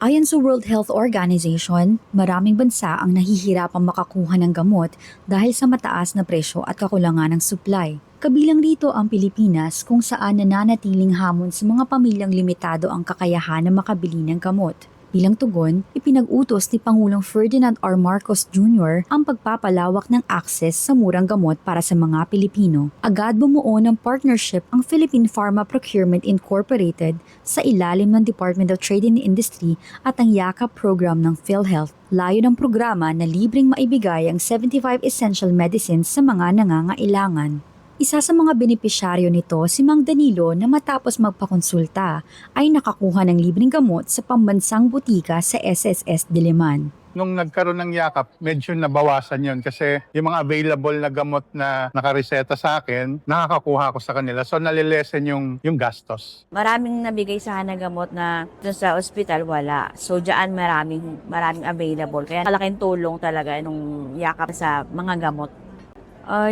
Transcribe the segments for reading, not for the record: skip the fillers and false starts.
Ayon sa World Health Organization, maraming bansa ang nahihirapang makakuha ng gamot dahil sa mataas na presyo at kakulangan ng supply. Kabilang rito ang Pilipinas kung saan nananatiling hamon sa mga pamilyang limitado ang kakayahan na makabili ng gamot. Bilang tugon, ipinag-utos ni Pangulong Ferdinand R. Marcos Jr. ang pagpapalawak ng access sa murang gamot para sa mga Pilipino. Agad bumuo ng partnership ang Philippine Pharma Procurement Incorporated sa ilalim ng Department of Trade and Industry at ang YAKAP program ng PhilHealth. Layo ng programa na libreng maibigay ang 75 essential medicines sa mga nangangailangan. Isa sa mga benepisyaryo nito si Mang Danilo na matapos magpakonsulta ay nakakuha ng libreng gamot sa pambansang butika sa SSS Diliman. Nung nagkaroon ng yakap, medyo nabawasan yon kasi yung mga available na gamot na nakareseta sa akin, nakakakuha ko sa kanila. So nalilesen yung gastos. Maraming nabigay sa akin na gamot na dun sa ospital wala. So diyan maraming available. Kaya malaking tulong talaga nung yakap sa mga gamot.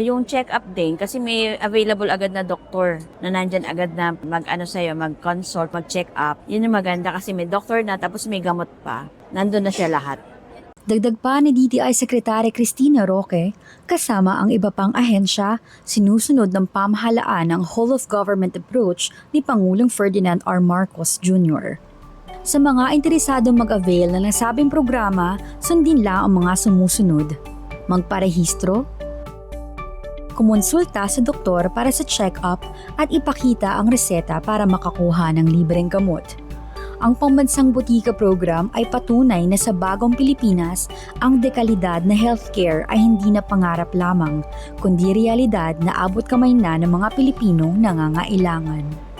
Yung check-up din, kasi may available agad na doktor na nandyan agad na mag-consult, mag-check up. Yun yung maganda kasi may doktor na tapos may gamot pa. Nandun na siya lahat. Dagdag pa ni DTI Secretary Cristina Roque, kasama ang iba pang ahensya, sinusunod ng pamahalaan ang whole-of-government approach ni Pangulong Ferdinand R. Marcos Jr. Sa mga interesadong mag-avail na nasabing programa, sundin lang ang mga sumusunod. Magparehistro, kumonsulta sa doktor para sa check-up at ipakita ang reseta para makakuha ng libreng gamot. Ang Pambansang Butika Program ay patunay na sa bagong Pilipinas, ang dekalidad na healthcare ay hindi na pangarap lamang, kundi realidad na abot kamay na ng mga Pilipinong nangangailangan.